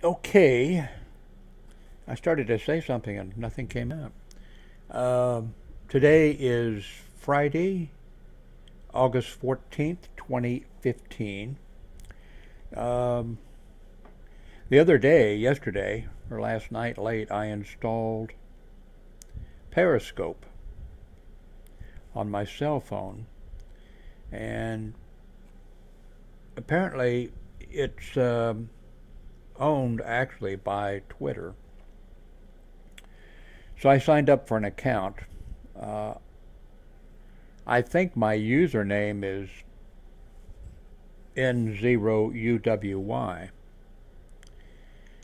Okay, I started to say something and nothing came out. Today is Friday, August 14th, 2015. Um, the other day, yesterday, or last night late, I installed Periscope on my cell phone. And apparently it's owned actually by Twitter. So I signed up for an account. Uh, I think my username is N0UWY.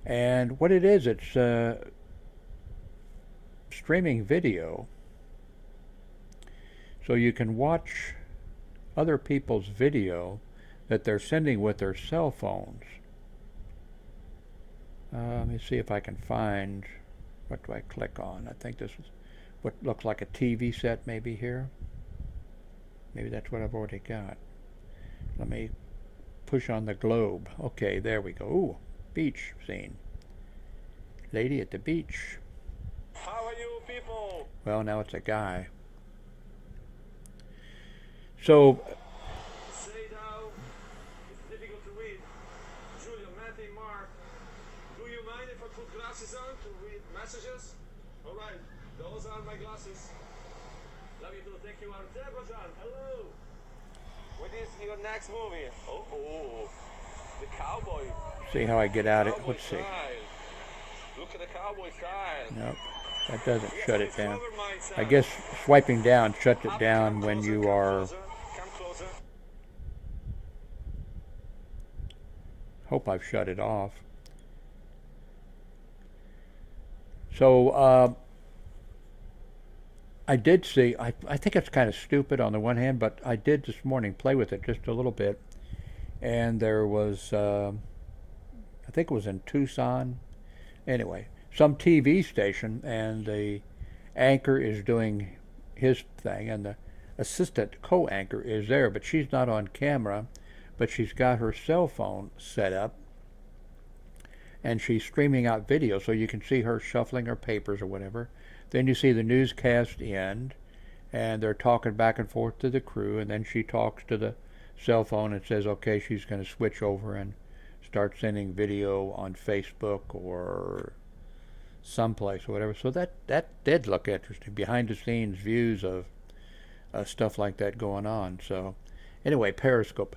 And what it is, it's streaming video. So you can watch other people's video that they're sending with their cell phones. Let me see if I can find, what do I click on? I think this is what looks like a TV set maybe here. Maybe that's what I've already got. Let me push on the globe. Okay, there we go. Ooh, beach scene. Lady at the beach. How are you people? Well, now it's a guy. So, Say now, it's difficult to read. Julia, Matthew, Mark, do you mind if I put glasses on to read messages? Alright, those are my glasses. Love you too, thank you, Deborah. Hello. What is your next movie? Oh, the cowboy. see how I get out of it. Cowboy Let's see. style. Look at the cowboy style. Nope, that doesn't Yes, shut it it's down. over my I side. guess swiping down shuts it Up, down come when closer, you come are. closer, come closer. Hope I've shut it off. So I did see. I think it's kind of stupid on the one hand, but I did this morning play with it just a little bit, and there was. I think it was in Tucson. Anyway, some TV station, and the anchor is doing his thing, and the assistant co-anchor is there, but she's not on camera, but she's got her cell phone set up, and she's streaming out video, so you can see her shuffling her papers or whatever. Then you see the newscast end, and they're talking back and forth to the crew, and then she talks to the cell phone and says, okay, she's going to switch over and start sending video on Facebook or someplace or whatever. So that did look interesting. Behind the scenes views of stuff like that going on. So anyway, Periscope.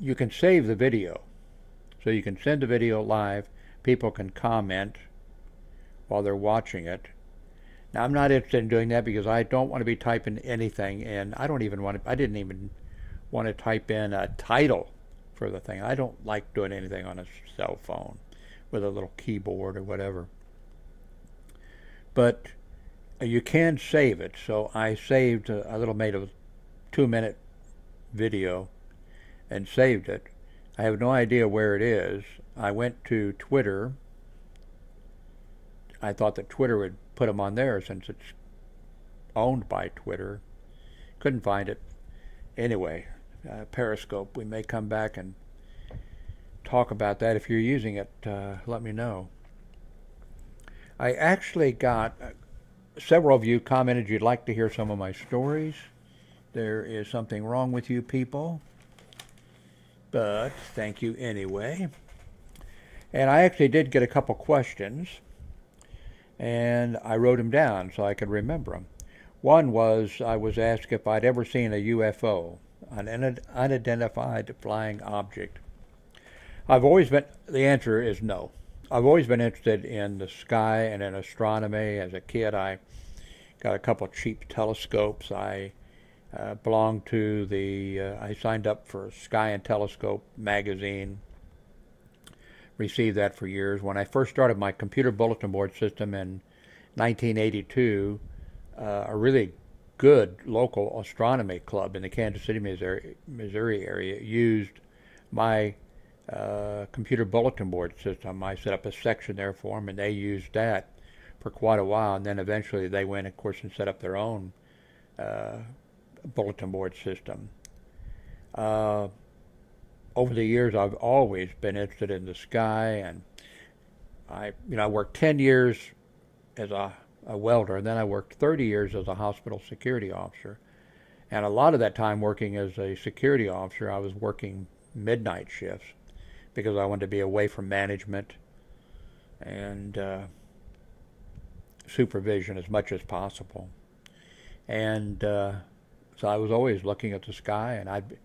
You can save the video. So you can send the video live. People can comment while they're watching it. Now I'm not interested in doing that because I don't want to be typing anything in. I didn't even want to type in a title for the thing. I don't like doing anything on a cell phone with a little keyboard or whatever. But you can save it. So I saved made a 2-minute video and saved it. I have no idea where it is. I went to Twitter. I thought that Twitter would put them on there since it's owned by Twitter. Couldn't find it. Anyway, Periscope. We may come back and talk about that. If you're using it, let me know. I actually got several of you commented you'd like to hear some of my stories. There is something wrong with you people, but thank you anyway. And I actually did get a couple questions, and I wrote them down so I could remember them. One was, I was asked if I'd ever seen a UFO, an unidentified flying object. The answer is no. I've always been interested in the sky and in astronomy. As a kid, I got a couple cheap telescopes. I belonged to I signed up for Sky and Telescope magazine. Received that for years. When I first started my computer bulletin board system in 1982, a really good local astronomy club in the Kansas City, Missouri area used my computer bulletin board system. I set up a section there for them, and they used that for quite a while. And then eventually they went, of course, and set up their own bulletin board system. over the years, I've always been interested in the sky, and I worked 10 years as a welder, and then I worked 30 years as a hospital security officer. And a lot of that time working as a security officer, I was working midnight shifts because I wanted to be away from management and supervision as much as possible. And so I was always looking at the sky, and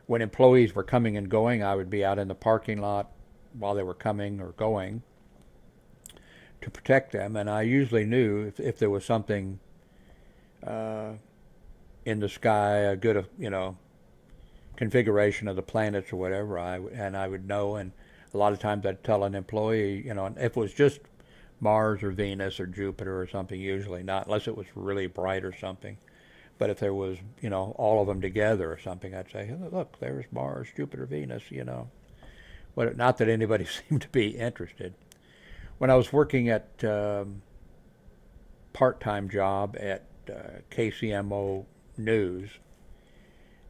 when employees were coming and going, I would be out in the parking lot while they were coming or going to protect them. And I usually knew if there was something in the sky, a good, configuration of the planets or whatever, I would know. And a lot of times I'd tell an employee, if it was just Mars or Venus or Jupiter or something, usually not, unless it was really bright or something. But if there was, all of them together or something, I'd say, look, there's Mars, Jupiter, Venus, But not that anybody seemed to be interested. When I was working at part-time job at KCMO News,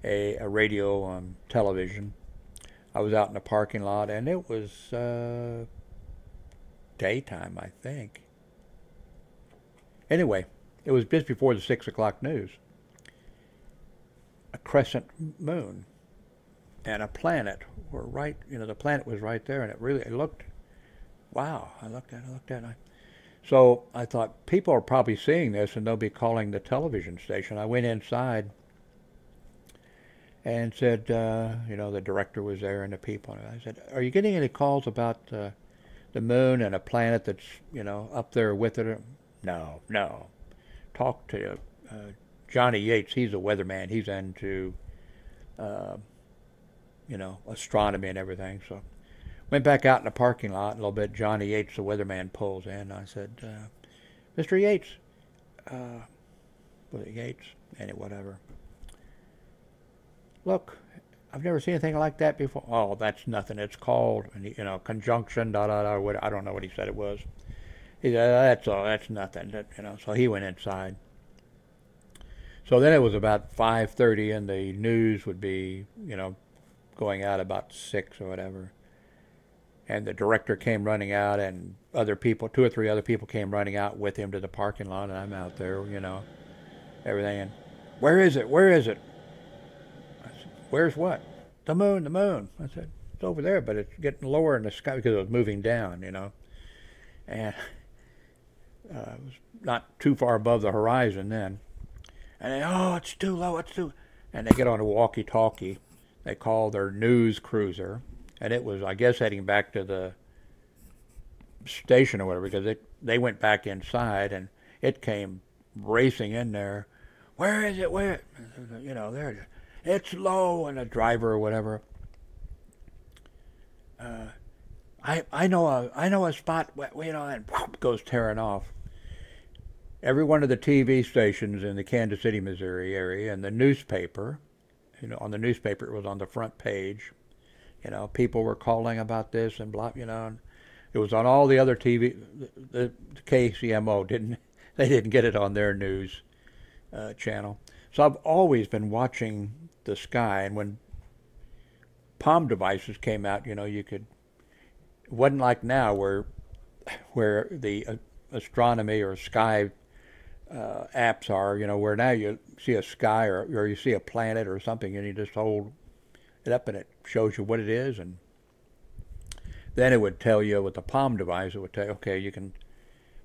a radio on television, I was out in the parking lot, and it was daytime, I think. Anyway, it was just before the 6 o'clock news. A crescent moon and a planet were right, the planet was right there, and it looked, wow, I looked at it. So I thought, people are probably seeing this, and they'll be calling the television station. I went inside and said, the director was there and the people. And I said, are you getting any calls about the moon and a planet that's, up there with it? No. Talk to Johnny Yates. He's a weatherman. He's into, astronomy and everything. So went back out in the parking lot a little bit. Johnny Yates, the weatherman, pulls in. I said, Mr. Yates, was it Yates? Whatever. Look, I've never seen anything like that before. Oh, that's nothing. It's called, conjunction, what, I don't know what he said it was. He said, that's nothing. So he went inside. So then it was about 5:30, and the news would be, going out about 6 or whatever. And the director came running out, and other people, 2 or 3 other people came running out with him to the parking lot, and I'm out there, everything. And where is it? I said, where's what? The moon. I said, it's over there, but it's getting lower in the sky because it was moving down, And it was not too far above the horizon then. And they, it's too low, And they get on a walkie-talkie. They call their news cruiser. And it was, I guess, heading back to the station or whatever, because they went back inside, and it came racing in there. Where is it? Where? There it is. It's low, and the driver or whatever. I know a spot. And goes tearing off. Every one of the TV stations in the Kansas City, Missouri area, and the newspaper, on the newspaper, it was on the front page. People were calling about this and blah, and it was on all the other TV. The KCMO didn't get it on their news channel. So I've always been watching the sky, and when palm devices came out, you could. It wasn't like now where the astronomy or sky apps are, where now you see a sky or you see a planet or something, and you just hold it up and it shows you what it is, and then it would tell you with the palm device, it would tell you, okay, you can,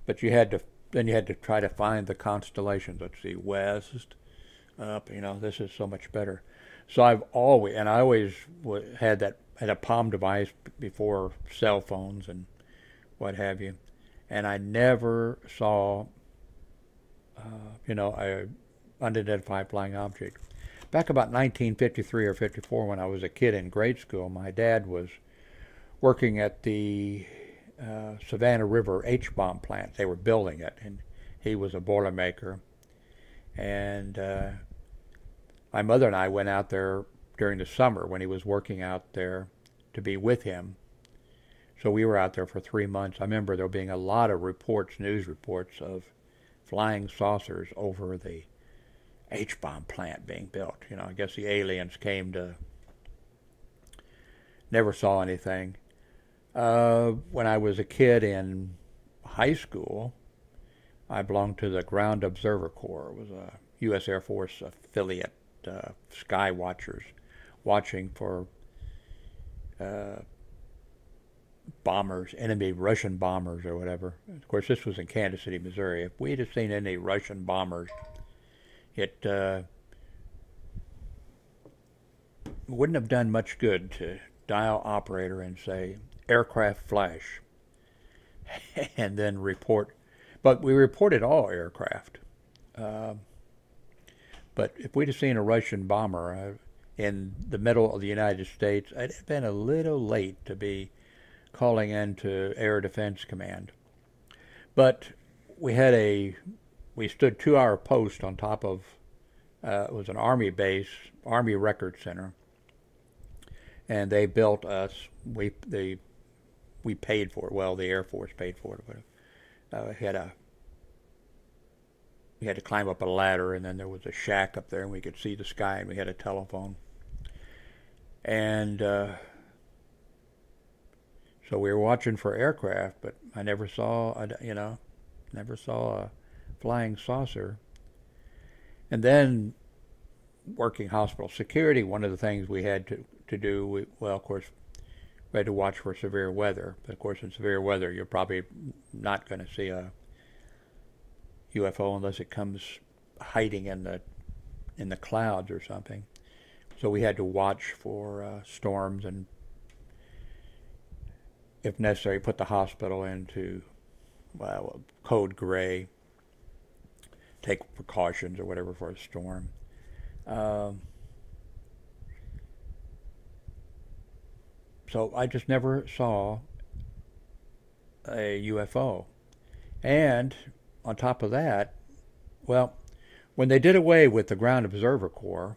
but you had to try to find the constellations. Let's see, west, up, this is so much better. So I always had a palm device before cell phones and what have you, and I never saw a unidentified flying object. Back about 1953 or 54, when I was a kid in grade school, my dad was working at the Savannah River H-bomb plant. They were building it, and he was a boilermaker. And my mother and I went out there during the summer when he was working out there to be with him. So we were out there for 3 months. I remember there being a lot of news reports of flying saucers over the H-bomb plant being built. I guess the aliens came to Never saw anything. When I was a kid in high school, I belonged to the Ground Observer Corps. It was a U.S. Air Force affiliate, sky watchers, watching for bombers, enemy Russian bombers or whatever. Of course, this was in Kansas City, Missouri. If we'd have seen any Russian bombers, it wouldn't have done much good to dial operator and say, aircraft flash, and then report. But we reported all aircraft. But if we'd have seen a Russian bomber in the middle of the United States, I'd have been a little late to be calling into Air Defense Command. But we stood 2-hour post on top of, it was an Army base, Army Record Center, and they built us. We paid for it. Well, the Air Force paid for it. But we had to climb up a ladder, and then there was a shack up there, and we could see the sky, and we had a telephone. And so we were watching for aircraft, but I never saw a flying saucer. And then working hospital security, one of the things we had to do, of course, we had to watch for severe weather. But of course, in severe weather, you're probably not going to see a UFO unless it comes hiding in the clouds or something. So we had to watch for storms and, if necessary, put the hospital into code gray, take precautions or whatever for a storm. So I just never saw a UFO. And on top of that, when they did away with the Ground Observer Corps,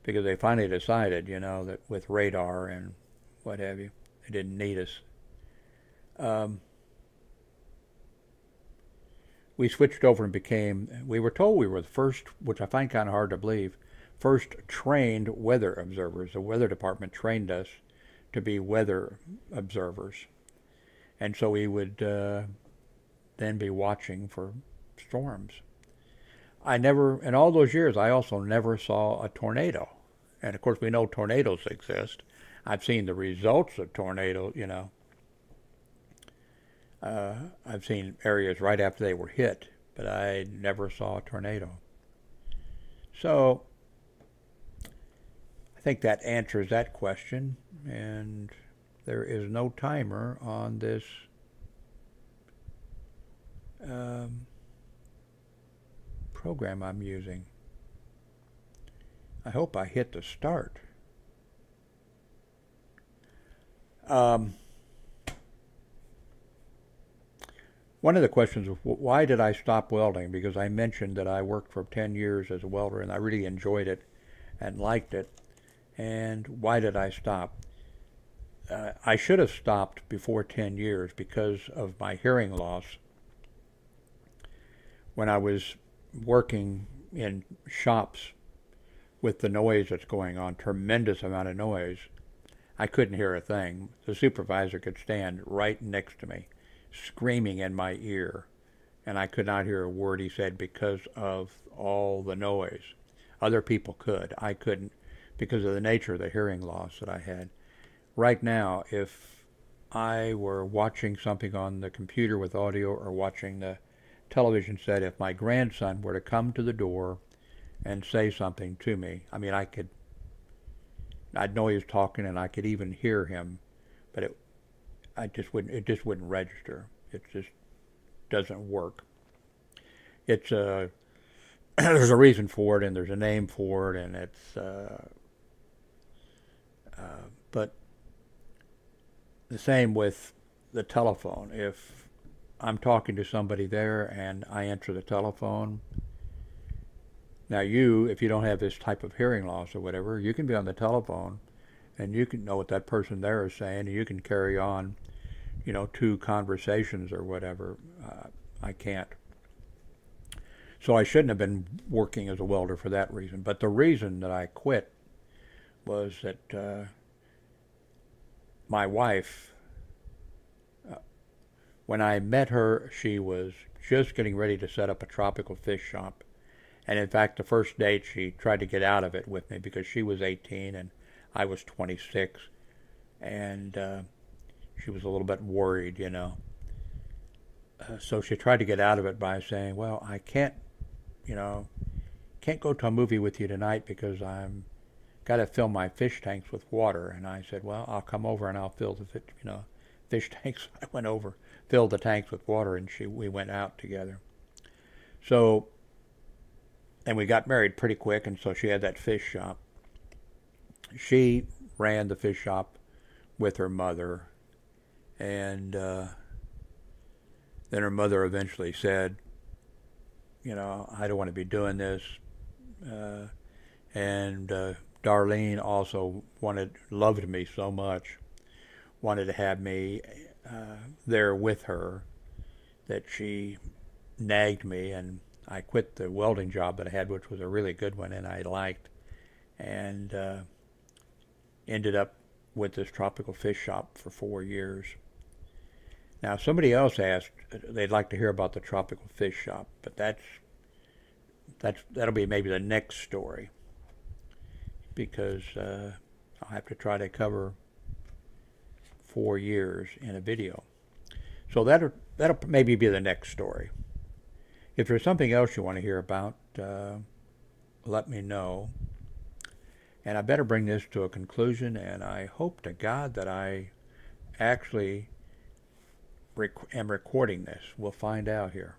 because they finally decided, that with radar and what have you, they didn't need us. We switched over and we were told we were the first, which I find kind of hard to believe, first trained weather observers. The weather department trained us to be weather observers. And so we would then be watching for storms. In all those years, I also never saw a tornado. And of course, we know tornadoes exist. I've seen the results of tornadoes, I've seen areas right after they were hit, but I never saw a tornado. So I think that answers that question, and there is no timer on this program I'm using. I hope I hit the start. One of the questions was, why did I stop welding? Because I mentioned that I worked for 10 years as a welder, and I really enjoyed it and liked it. And why did I stop? I should have stopped before 10 years because of my hearing loss. When I was working in shops with the noise that's going on, tremendous amount of noise, I couldn't hear a thing. The supervisor could stand right next to me, screaming in my ear, and I could not hear a word he said because of all the noise. Other people could. I couldn't because of the nature of the hearing loss that I had. Right now, if I were watching something on the computer with audio or watching the television set, if my grandson were to come to the door and say something to me, I mean, I'd know he was talking and I could even hear him, but it just wouldn't register. It just doesn't work. It's there's a reason for it and there's a name for it, and it's but the same with the telephone. If I'm talking to somebody there and I answer the telephone, now if you don't have this type of hearing loss or whatever, you can be on the telephone and you can know what that person there is saying, and you can carry on, 2 conversations or whatever. I can't. So I shouldn't have been working as a welder for that reason. But the reason that I quit was that my wife, when I met her, she was just getting ready to set up a tropical fish shop. And in fact, the first date, she tried to get out of it with me because she was 18 and I was 26. And she was a little bit worried, you know. So she tried to get out of it by saying, well, I can't, you know, can't go to a movie with you tonight because I'm got to fill my fish tanks with water. And I said, well, I'll come over and I'll fill the fish tanks. I went over, filled the tanks with water, and we went out together. So, and we got married pretty quick, and so she had that fish shop. She ran the fish shop with her mother, and then her mother eventually said, you know, I don't want to be doing this. And Darlene also loved me so much, wanted to have me there with her, that she nagged me, and I quit the welding job that I had, which was a really good one and I liked, and ended up with this tropical fish shop for 4 years. Now, somebody else asked they'd like to hear about the tropical fish shop, but that'll be maybe the next story, because I'll have to try to cover 4 years in a video. So that'll maybe be the next story. If there's something else you want to hear about, let me know. And I better bring this to a conclusion, and I hope to God that I actually am recording this. We'll find out here.